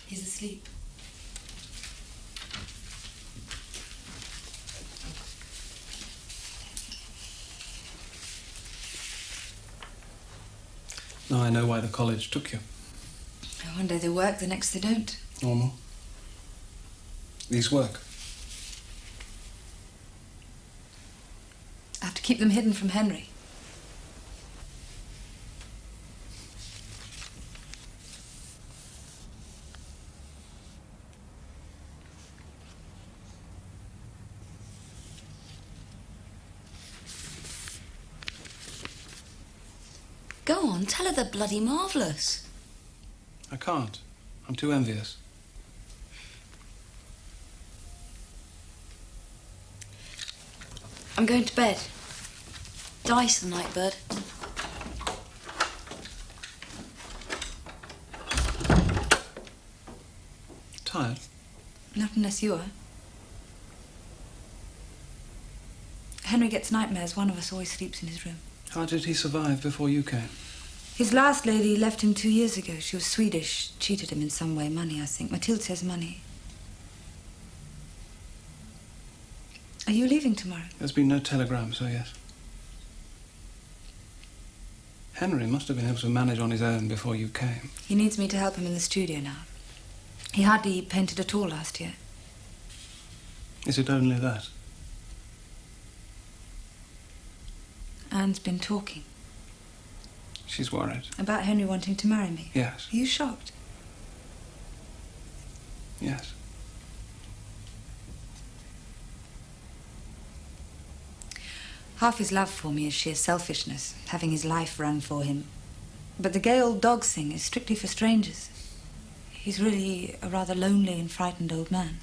A: He's asleep.
B: Now I know why the college took you.
A: One day they work, the next they don't.
B: Normal. These work.
A: I have to keep them hidden from Henry.
G: Go on, tell her they're bloody marvellous.
B: I can't. I'm too envious.
G: I'm going to bed. Dice the night bird.
B: Tired?
A: Not unless you are. Henry gets nightmares. One of us always sleeps in his room.
B: How did he survive before you came?
A: His last lady left him 2 years ago. She was Swedish. Cheated him in some way. Money, I think. Mathilde says money. Are you leaving tomorrow?
B: There's been no telegram, so yes. Henry must have been able to manage on his own before you came.
A: He needs me to help him in the studio now. He hardly painted at all last year.
B: Is it only that?
A: Anne's been talking.
B: She's worried.
A: About Henry wanting to marry me?
B: Yes.
A: Are you shocked?
B: Yes.
A: Half his love for me is sheer selfishness, having his life run for him. But the gay old dog thing is strictly for strangers. He's really a rather lonely and frightened old man.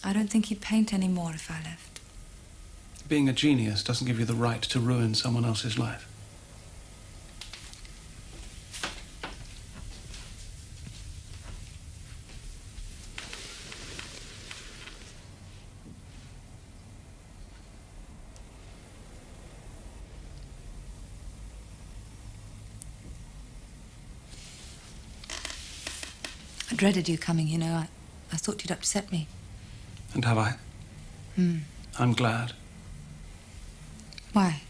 A: I don't think he'd paint any more if I left.
B: Being a genius doesn't give you the right to ruin someone else's life.
A: I dreaded you coming, you know. I thought you'd upset me.
B: And have I? I'm glad.
A: Why?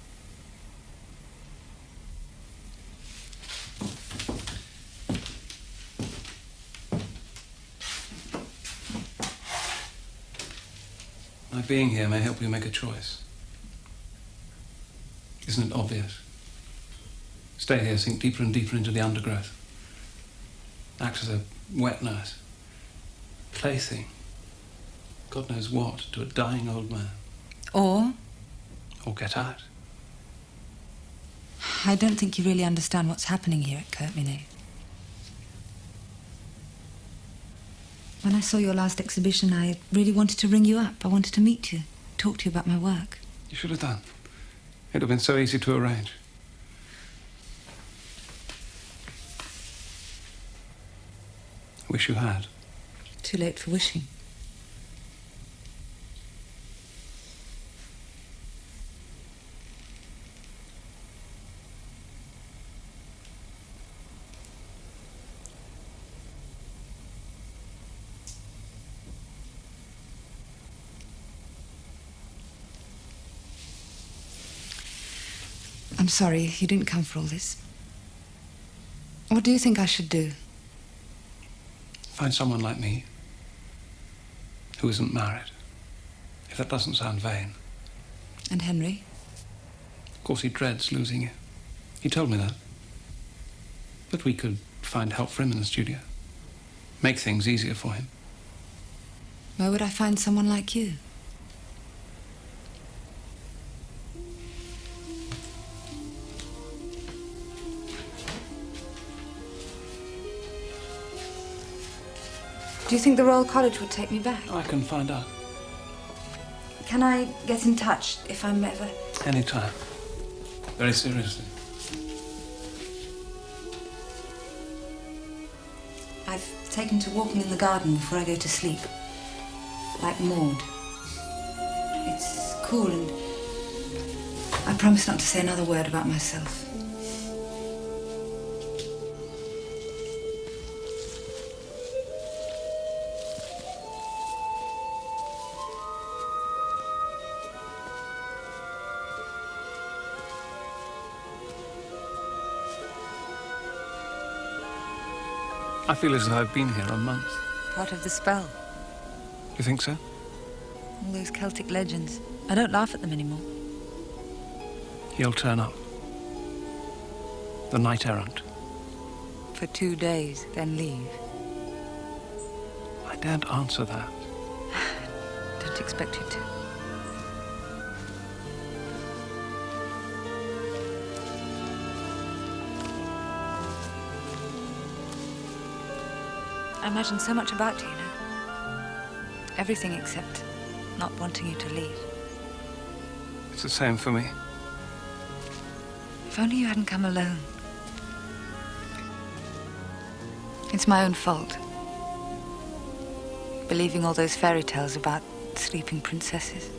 B: My being here may help you make a choice. Isn't it obvious? Stay here, sink deeper and deeper into the undergrowth. Act as a wet nurse. Plaything. God knows what to a dying old man.
A: Or?
B: Or get out.
A: I don't think you really understand what's happening here at Kirkminay. When I saw your last exhibition, I really wanted to ring you up. I wanted to meet you, talk to you about my work.
B: You should have done. It would have been so easy to arrange. I wish you had.
A: Too late for wishing. I'm sorry you didn't come for all this. What do you think I should do?
B: Find someone like me who isn't married. If that doesn't sound vain.
A: And Henry?
B: Of course he dreads losing you. He told me that. But we could find help for him in the studio. Make things easier for him.
A: Where would I find someone like you? Do you think the Royal College would take me back?
B: I can find out.
A: Can I get in touch if I'm ever...
B: Anytime. Very seriously.
A: I've taken to walking in the garden before I go to sleep. Like Maud. It's cool and... I promise not to say another word about myself.
B: I feel as though I've been here a month.
A: Part of the spell.
B: You think so?
A: All those Celtic legends. I don't laugh at them anymore.
B: He'll turn up. The knight errant.
A: For 2 days, then leave.
B: I daren't answer that.
A: Don't expect you to. I imagine so much about you, you know. Everything except not wanting you to leave.
B: It's the same for me.
A: If only you hadn't come alone. It's my own fault. Believing all those fairy tales about sleeping princesses.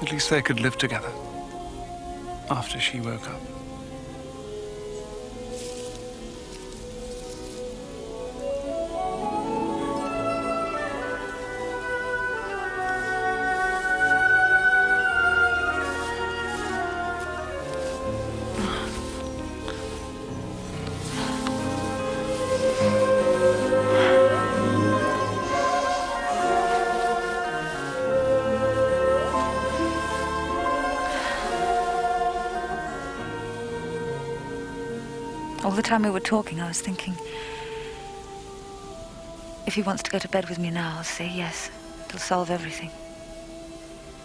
B: At least they could live together after she woke up.
A: All the time we were talking, I was thinking, if he wants to go to bed with me now, I'll say yes. It'll solve everything.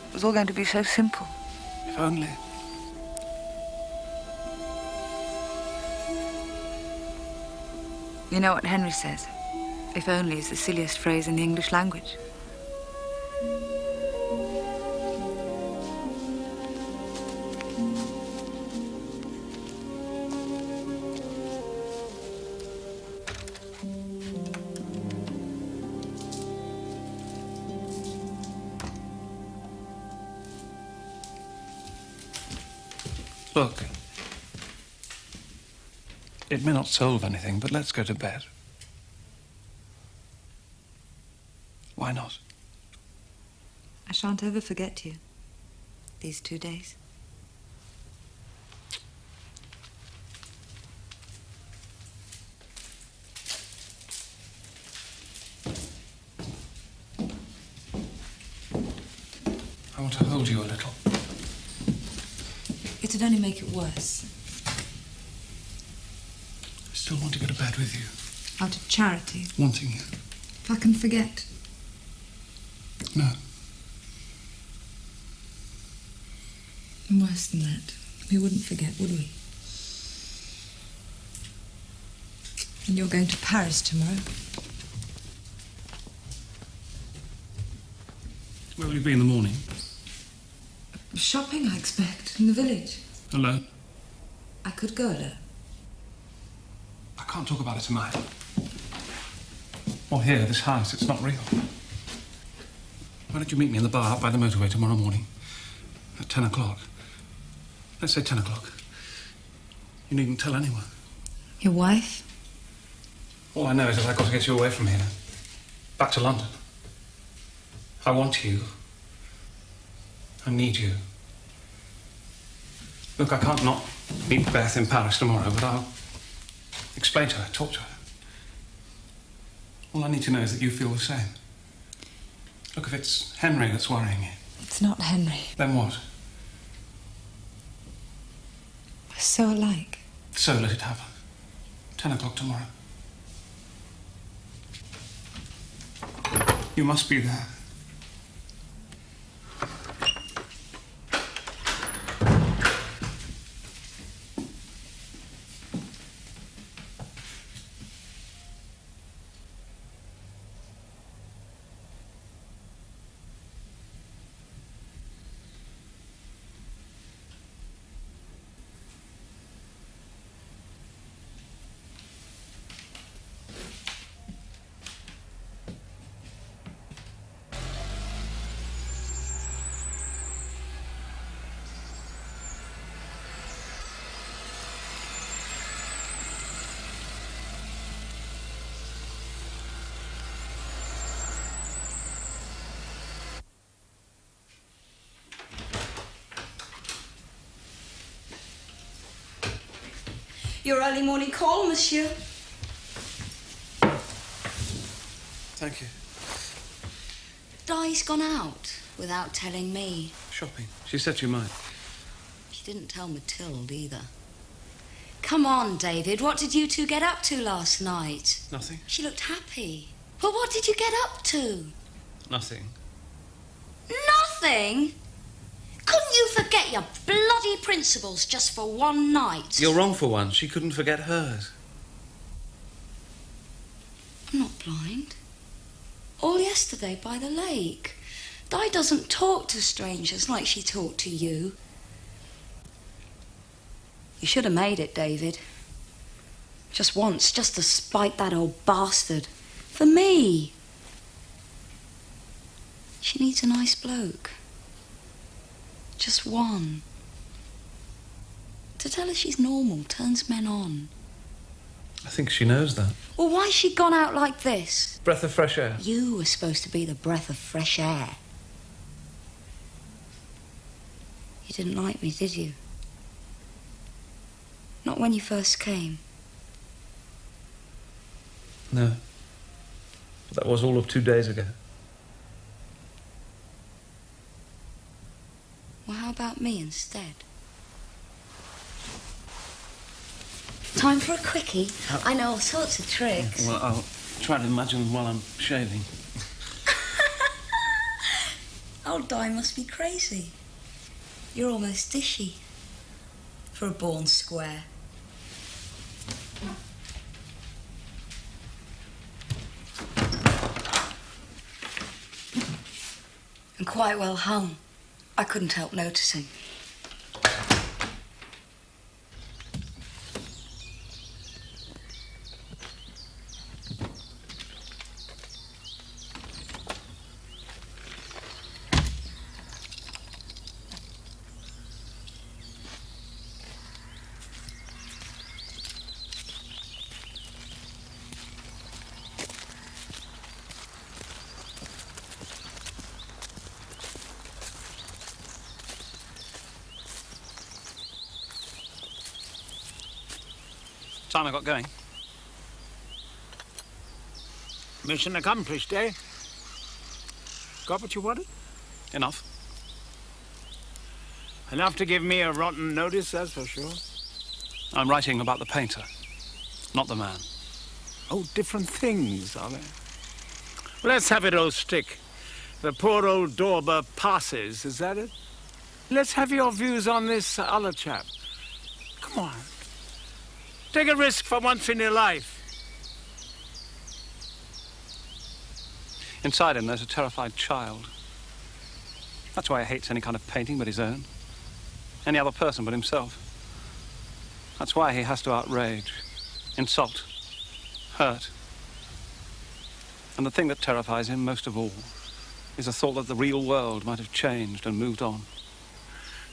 A: It was all going to be so simple.
B: If only.
A: You know what Henry says? If only is the silliest phrase in the English language.
B: Look, it may not solve anything, but let's go to bed. Why not?
A: I shan't ever forget you, these 2 days.
B: I want to hold you a little.
A: It'd only make it worse.
B: I still want to go to bed with you.
A: Out of charity.
B: Wanting you.
A: If I can forget.
B: No.
A: And worse than that, we wouldn't forget, would we? And you're going to Paris tomorrow.
B: Where will you be in the morning?
A: Shopping, I expect, in the village.
B: Alone?
A: I could go alone.
B: I can't talk about it tonight. Or here, this house, it's not real. Why don't you meet me in the bar out by the motorway tomorrow morning? At 10 o'clock. Let's say 10 o'clock. You needn't tell anyone.
A: Your wife?
B: All I know is that I've got to get you away from here. Back to London. I want you. I need you. Look, I can't not meet Beth in Paris tomorrow, but I'll explain to her, talk to her. All I need to know is that you feel the same. Look, if it's Henry that's worrying you...
A: It's not Henry.
B: Then what?
A: We're so alike.
B: So let it happen. 10 o'clock tomorrow. You must be there.
H: Your early morning call, monsieur.
B: Thank you.
G: Di's gone out without telling me.
B: Shopping. She said she might.
G: She didn't tell Mathilde either. Come on, David. What did you two get up to last night?
B: Nothing.
G: She looked happy. Well, what did you get up to?
B: Nothing.
G: Nothing? Couldn't you forget your bloody principles just for one night?
B: You're wrong for once. She couldn't forget hers.
G: I'm not blind. All yesterday by the lake. Di doesn't talk to strangers like she talked to you. You should have made it, David. Just once, just to spite that old bastard. For me. She needs a nice bloke. Just one. To tell her she's normal turns men on.
B: I think she knows that.
G: Well, why's she gone out like this?
B: Breath of fresh air.
G: You were supposed to be the breath of fresh air. You didn't like me, did you? Not when you first came.
B: No. But that was all of 2 days ago.
G: Well, how about me instead? Time for a quickie? I know all sorts of tricks.
B: Well, I'll try to imagine while I'm shaving.
G: Old Di must be crazy. You're almost dishy for a born square. And quite well hung. I couldn't help noticing.
B: Time I got going.
E: Mission accomplished, eh? Got what you wanted?
B: Enough.
E: Enough to give me a rotten notice, that's for sure.
B: I'm writing about the painter, not the man.
E: Oh, different things, are they? Let's have it all stick. The poor old dauber passes, is that it? Let's have your views on this other chap. Come on. Take a risk for once in your life.
B: Inside him, there's a terrified child. That's why he hates any kind of painting but his own. Any other person but himself. That's why he has to outrage, insult, hurt. And the thing that terrifies him most of all is the thought that the real world might have changed and moved on.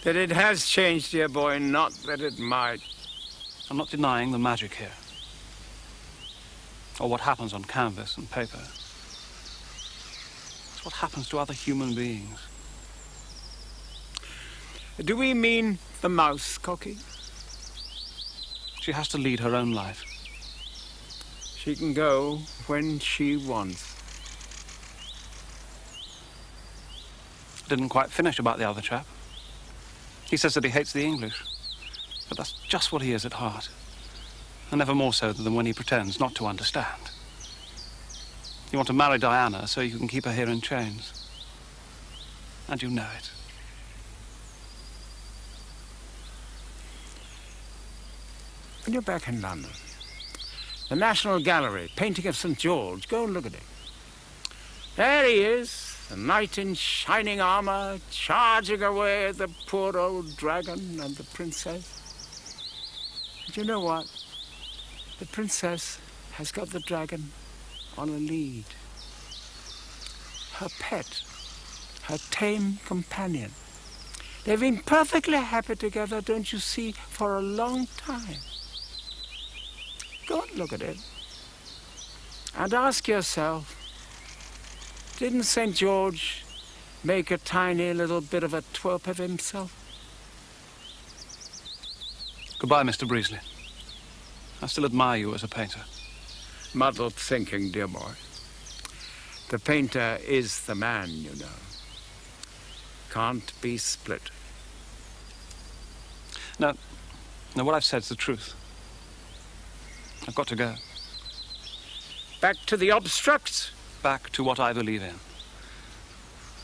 E: That it has changed, dear boy, not that it might.
B: I'm not denying the magic here, or what happens on canvas and paper. It's what happens to other human beings.
E: Do we mean the mouse, Cocky?
B: She has to lead her own life.
E: She can go when she wants.
B: Didn't quite finish about the other chap. He says that he hates the English. But that's just what he is at heart. And never more so than when he pretends not to understand. You want to marry Diana so you can keep her here in chains. And you know it.
E: When you're back in London, the National Gallery, painting of St. George, go and look at it. There he is, the knight in shining armor, charging away at the poor old dragon and the princess. And you know what? The princess has got the dragon on a lead. Her pet, her tame companion. They've been perfectly happy together, don't you see, for a long time. Go and look at it. And ask yourself, didn't St. George make a tiny little bit of a twerp of himself?
B: Goodbye, Mr. Breasley. I still admire you as a painter.
E: Muddled thinking, dear boy. The painter is the man, you know. Can't be split.
B: No, what I've said's the truth. I've got to go.
E: Back to the obstructs.
B: Back to what I believe in.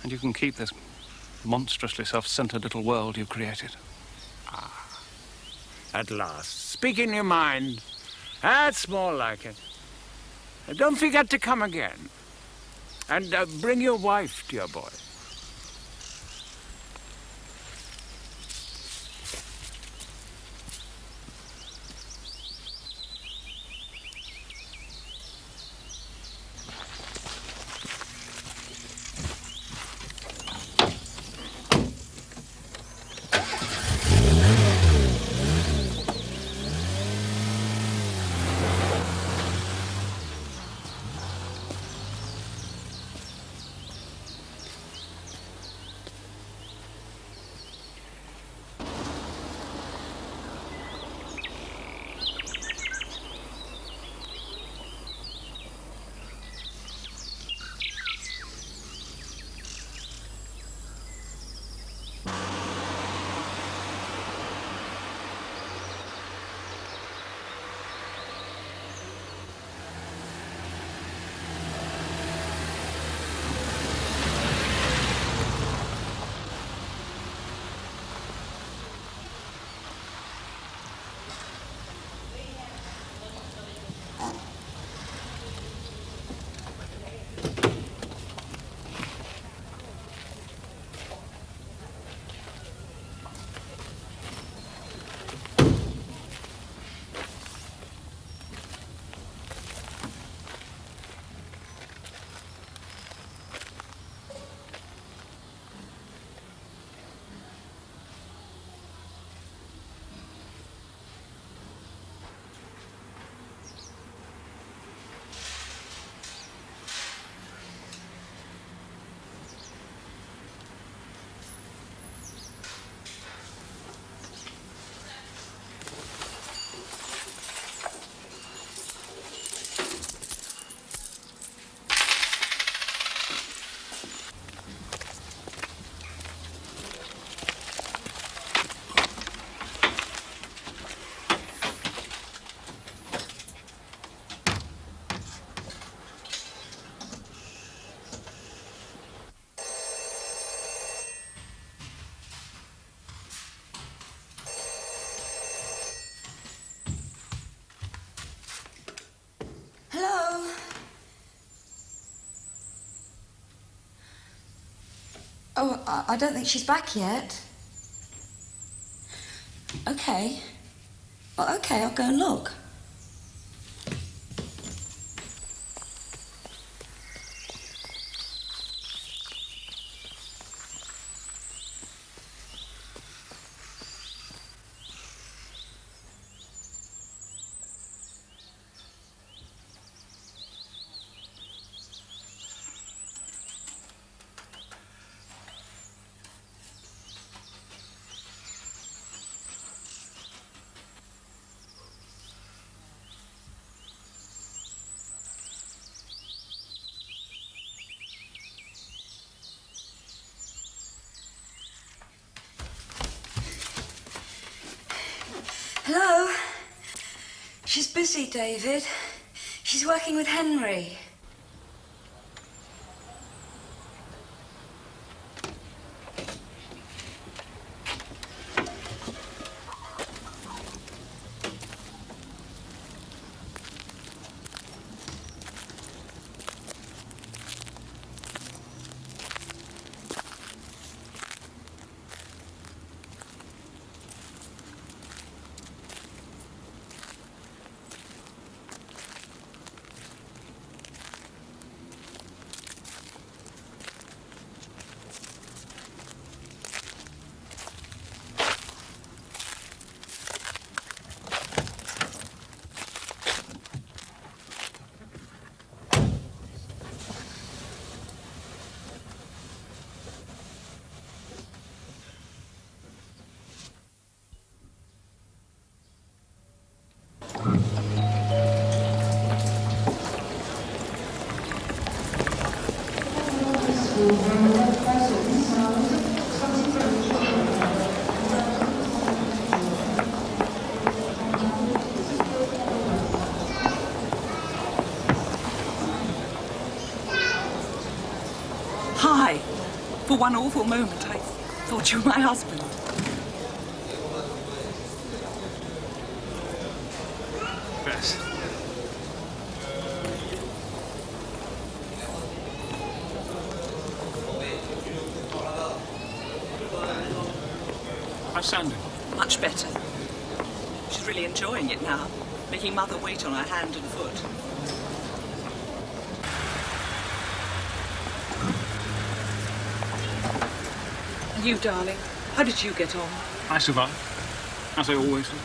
B: And you can keep this monstrously self-centered little world you've created.
E: At last. Speak in your mind. That's more like it. And don't forget to come again. And bring your wife, dear boy.
H: Oh, I don't think she's back yet. Okay. Well, okay, I'll go and look. Hello? She's busy, David. She's working with Henry.
I: Hi. For one awful moment, I thought you were my husband.
B: Yes. How's Sandy?
I: Much better. She's really enjoying it now, making Mother wait on her hand and foot. And you, darling, how did you get on?
B: I survived, as I always do.